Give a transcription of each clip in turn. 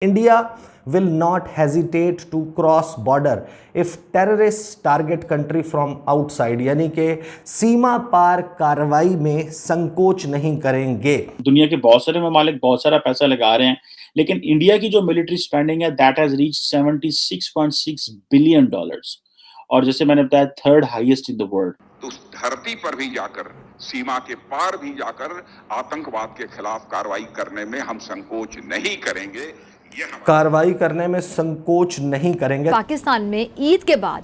India will not hesitate to cross border if terrorists target country from outside, यानी कि सीमा पार कार्रवाई में संकोच नहीं करेंगे। दुनिया के बहुत सारे ममालिक बहुत सारा पैसा लगा रहे हैं, लेकिन इंडिया की जो मिलिट्री स्पेंडिंग है that has reached 76.6 billion dollars और जैसे मैंने बताया third highest in the world. तो उस धरती पर भी जाकर, सीमा के पार भी जाकर आतंकवाद के खिलाफ कार्रवाई करने में हम संकोच नहीं करेंगे। कार्रवाई करने में संकोच नहीं करेंगे। पाकिस्तान में ईद के बाद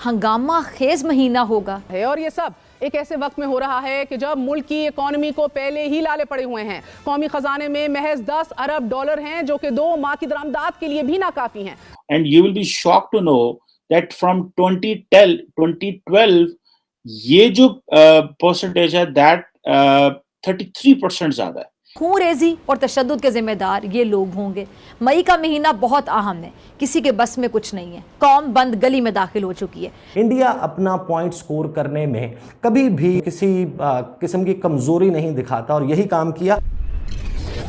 हंगामा खेज महीना होगा है और ये सब एक ऐसे वक्त में हो रहा है कि जब मुल्क की इकोनॉमी को पहले ही लाले पड़े हुए हैं। कौमी खजाने में महज 10 अरब डॉलर हैं जो कि 2 माह की दरामदात के लिए भी नाकाफी हैं। And you will be shocked to know that from 2012 ये जो परसेंटेज है दैट 33% ज्यादा है। खून रेजी और तशद्दुद के जिम्मेदार ये लोग होंगे। मई का महीना बहुत अहम है, किसी के बस में कुछ नहीं है। कौम बंद गली में दाखिल हो चुकी है। इंडिया अपना पॉइंट स्कोर करने में कभी भी किसी किस्म की कमजोरी नहीं दिखाता और यही काम किया।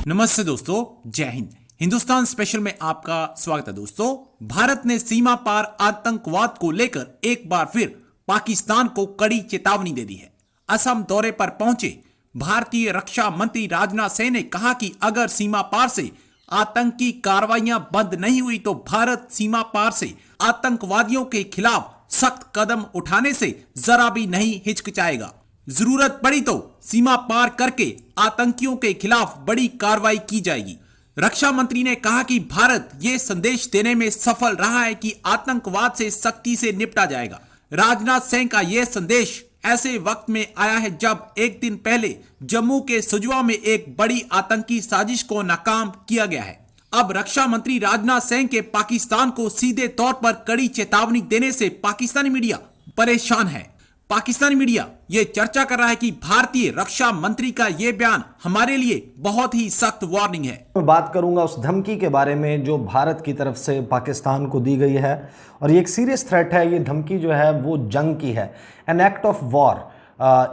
नमस्ते दोस्तों, जय हिंद। हिंदुस्तान स्पेशल में आपका स्वागत है। दोस्तों, भारत ने सीमा पार आतंकवाद को लेकर एक बार फिर पाकिस्तान को कड़ी चेतावनी दे दी है। असम दौरे पर पहुंचे भारतीय रक्षा मंत्री राजनाथ सिंह ने कहा कि अगर सीमा पार से आतंकी कार्रवाइयां बंद नहीं हुई तो भारत सीमा पार से आतंकवादियों के खिलाफ सख्त कदम उठाने से जरा भी नहीं हिचकिचाएगा। जरूरत पड़ी तो सीमा पार करके आतंकियों के खिलाफ बड़ी कार्रवाई की जाएगी। रक्षा मंत्री ने कहा कि भारत ये संदेश देने में सफल रहा है कि आतंकवाद से सख्ती से निपटा जाएगा। राजनाथ सिंह का यह संदेश ऐसे वक्त में आया है जब एक दिन पहले जम्मू के सुजवा में एक बड़ी आतंकी साजिश को नाकाम किया गया है। अब रक्षा मंत्री राजनाथ सिंह के पाकिस्तान को सीधे तौर पर कड़ी चेतावनी देने से पाकिस्तानी मीडिया परेशान है। पाकिस्तानी मीडिया ये चर्चा कर रहा है कि भारतीय रक्षा मंत्री का ये बयान हमारे लिए बहुत ही सख्त वार्निंग है। मैं बात करूंगा उस धमकी के बारे में जो भारत की तरफ से पाकिस्तान को दी गई है और ये एक सीरियस थ्रेट है। ये धमकी जो है वो जंग की है, एन एक्ट ऑफ वॉर,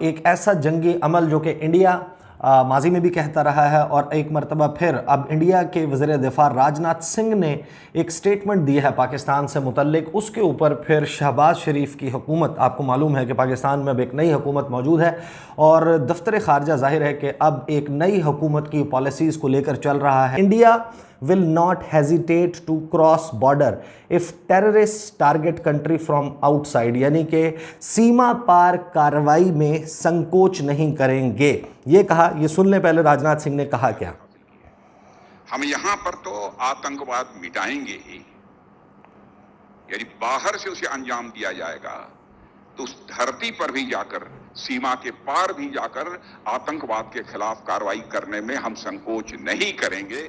एक ऐसा जंगी अमल जो कि इंडिया माजी में भी कहता रहा है और एक मरतबा फिर अब इंडिया के वज़ीर दिफा राजनाथ सिंह ने एक स्टेटमेंट दी है पाकिस्तान से मुतल्लिक। उसके ऊपर फिर शहबाज शरीफ की हुकूमत, आपको मालूम है कि पाकिस्तान में अब एक नई हुकूमत मौजूद है और दफ्तर खारजा जाहिर है कि अब एक नई हुकूमत की पॉलिसीज़ को लेकर चल रहा है। India will not hesitate to cross border if terrorists target country from outside, यानी कि सीमा पार कार्रवाई में संकोच नहीं करेंगे। ये कहा, ये सुन ले पहले राजनाथ सिंह ने कहा क्या। हम यहां पर तो आतंकवाद मिटाएंगे ही, यानी बाहर से उसे अंजाम दिया जाएगा तो उस धरती पर भी जाकर, सीमा के पार भी जाकर आतंकवाद के खिलाफ कार्रवाई करने में हम संकोच नहीं करेंगे।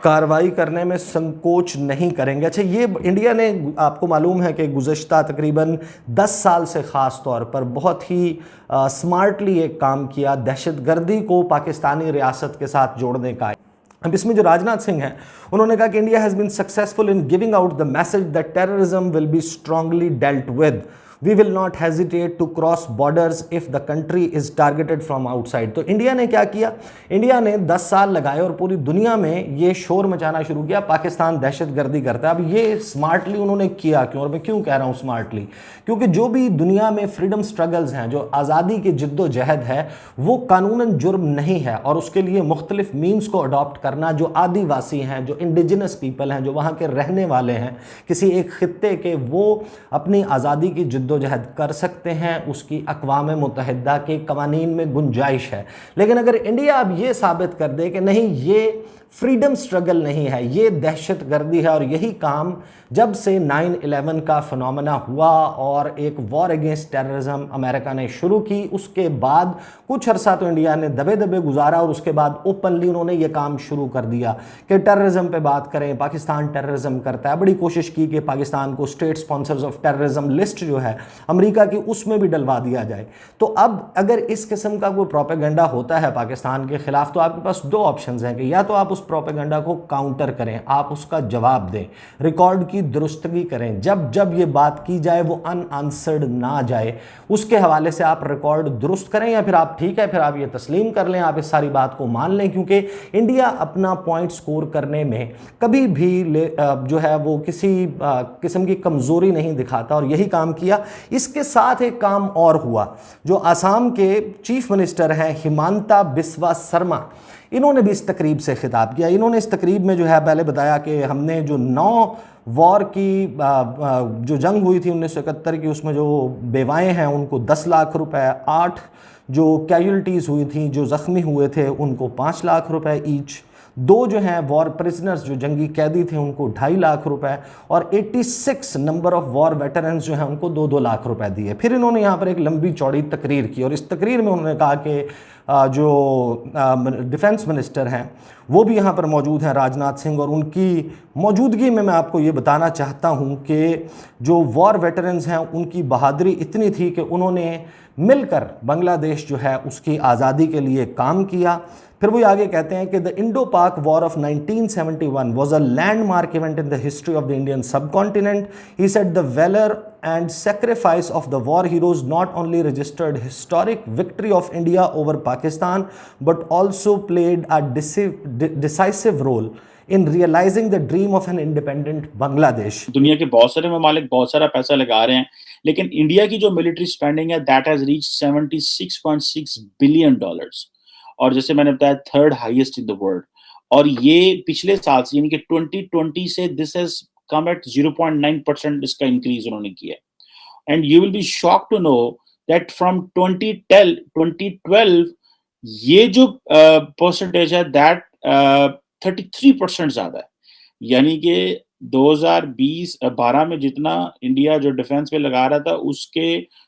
कार्रवाई करने में संकोच नहीं करेंगे। अच्छा, ये इंडिया ने, आपको मालूम है कि गुज़श्ता तकरीबन 10 साल से ख़ास तौर पर बहुत ही स्मार्टली एक काम किया दहशतगर्दी को पाकिस्तानी रियासत के साथ जोड़ने का। अब इसमें जो राजनाथ सिंह हैं उन्होंने कहा कि India has been successful in giving out the message that terrorism will be strongly dealt with. We will not hesitate to cross borders if the country is targeted from outside। तो इंडिया ने क्या किया, India ने 10 साल लगाए और पूरी दुनिया में ये शोर मचाना शुरू किया पाकिस्तान दहशतगर्दी करता है। अब ये स्मार्टली उन्होंने किया क्यों, और मैं क्यों कह रहा हूँ स्मार्टली, क्योंकि जो भी दुनिया में फ्रीडम स्ट्रगल्स हैं, जो आज़ादी की जिद्दोजहद है, वो कानूनन जुर्म नहीं है और उसके लिए मुख्तलिफ मीन्स को अडॉप्ट करना, जो आदिवासी हैं, जो इंडिजिनस पीपल हैं, जो वहाँ के रहने वाले हैं किसी एक खित्ते के, वो अपनी आज़ादी की जिद्दोजहद कर सकते हैं। उसकी अक़वाम मुत्तहिदा के कवानीन में गुंजाइश है। लेकिन अगर इंडिया अब ये साबित कर दे कि नहीं, ये फ्रीडम स्ट्रगल नहीं है, ये दहशत गर्दी है, और यही काम जब से 9/11 का फिनोमेना हुआ और एक वॉर अगेंस्ट टेररिज्म अमेरिका ने शुरू की, उसके बाद कुछ अरसा तो इंडिया ने दबे दबे गुजारा और उसके बाद ओपनली उन्होंने ये काम शुरू कर दिया कि टेररिज्म पे बात करें, पाकिस्तान टेररिज्म करता है। बड़ी कोशिश की कि पाकिस्तान को state sponsors of terrorism list जो है अमेरिका की, उसमें भी डलवा दिया जाए। तो अब अगर इस किस्म का कोई प्रोपेगेंडा होता है पाकिस्तान के खिलाफ तो आपके पास 2 ऑप्शंस हैं कि या तो आप उस उस प्रोपेगेंडा को काउंटर करें, आप उसका जवाब दें, रिकॉर्ड की दुरुस्तगी करें। जब जब ये बात की जाए वो अनआंसर्ड ना जाए, उसके हवाले से आप रिकॉर्ड दुरुस्त करें, या फिर आप ठीक है फिर आप ये तस्लीम कर लें, आप इस सारी बात को मान लें, क्योंकि इंडिया अपना पॉइंट स्कोर करने में कभी भी जो है वो किसी किस्म की कमज़ोरी नहीं दिखाता, और यही काम किया। इसके साथ एक काम और हुआ, जो आसाम के चीफ मिनिस्टर हैं हिमांता बिस्वा शर्मा, इन्होंने भी इस तकरीब से खिताब किया। इन्होंने इस तकरीब में जो है पहले बताया कि हमने जो 9 वॉर की जो जंग हुई थी 1971 की, उसमें जो बेवाएँ हैं उनको 10 लाख रुपए, 8 जो कैजुअल्टीज़ हुई थी, जो ज़ख्मी हुए थे उनको 5 लाख रुपए ईच, 2 जो हैं वॉर प्रिजनर्स जो जंगी कैदी थे उनको 2.5 लाख रुपए, और 86 नंबर ऑफ वॉर वेटरन्स जो हैं उनको 2-2 लाख रुपए दिए। फिर इन्होंने यहाँ पर एक लंबी चौड़ी तकरीर की, और इस तकरीर में उन्होंने कहा कि जो डिफेंस मिनिस्टर हैं वो भी यहाँ पर मौजूद हैं, राजनाथ सिंह, और उनकी मौजूदगी में मैं आपको ये बताना चाहता हूँ कि जो वॉर वेटरन्स हैं उनकी बहादुरी इतनी थी कि उन्होंने मिलकर बांग्लादेश जो है उसकी आज़ादी के लिए काम किया। फिर वो आगे कहते हैं कि द इंडो पाक war of 1971 was a landmark event in the history of the Indian subcontinent. He said the valor and sacrifice of the war heroes not only registered historic victory of India over Pakistan, but also played a decisive role in realizing the dream of an independent Bangladesh. दुनिया के बहुत सारे ममालिक बहुत सारा पैसा लगा रहे हैं, लेकिन इंडिया की जो मिलिट्री स्पेंडिंग है that has reached 76.6 billion dollars, और जैसे मैंने बताया 3rd highest in the world. और ये पिछले साल से यानी कि 2020 से दिस हैज कम एट 0.9% इसका इंक्रीज उन्होंने किया। And you will be shocked to know that from 2012 ये जो परसेंटेज है दैट 33% ज्यादा है। यानी कि 2012 में जितना इंडिया जो डिफेंस में लगा रहा था उसके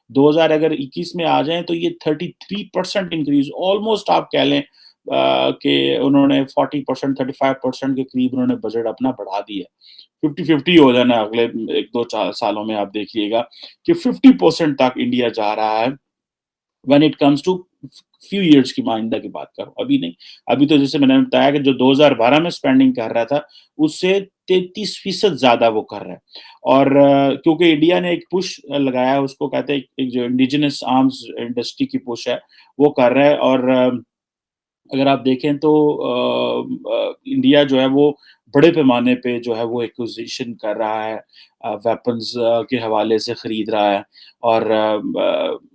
2021 में आ जाए तो ये 33% इंक्रीज, ऑलमोस्ट आप कह लें कि उन्होंने 40% 35% के करीब उन्होंने बजट अपना बढ़ा दिया। 50-50 हो जाना अगले 1-2 सालों में, आप देखिएगा कि 50% तक इंडिया जा रहा है when it comes to few years की माइंदा की बात करो, अभी नहीं। अभी तो जैसे मैंने बताया कि जो 2012 में स्पेंडिंग कर रहा था उससे 33% ज्यादा वो कर रहा है। और क्योंकि इंडिया ने एक पुश लगाया, उसको कहते हैं एक जो इंडिजिनस आर्म्स इंडस्ट्री की पुश है वो कर रहा है। और अगर आप देखें तो इंडिया जो है वो बड़े पैमाने पे जो है वो एक्विजिशन कर रहा है, वेपन्स के हवाले से खरीद रहा है, और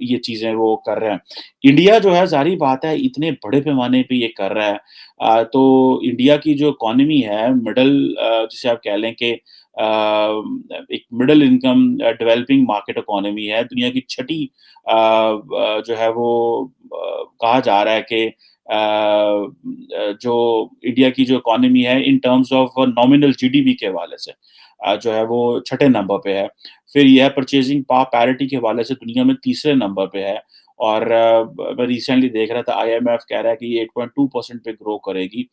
ये चीज़ें वो कर रहे हैं। इंडिया जो है ज़ाहिर बात है इतने बड़े पैमाने पे ये कर रहा है, तो इंडिया की जो इकॉनमी है मिडल, जिसे आप कह लें कि एक middle income developing market economy है, दुनिया की 6ठी जो है वो कहा जा रहा है कि जो इंडिया की जो इकॉनमी है in terms of nominal GDP के हवाले से जो है वो 6ठे नंबर पे है। फिर यह परचेजिंग पावर पैरिटी के हवाले से दुनिया में 3रे नंबर पे है। और मैं रिसेंटली देख रहा था IMF कह रहा है कि ये 8.2% पे ग्रो करेगी।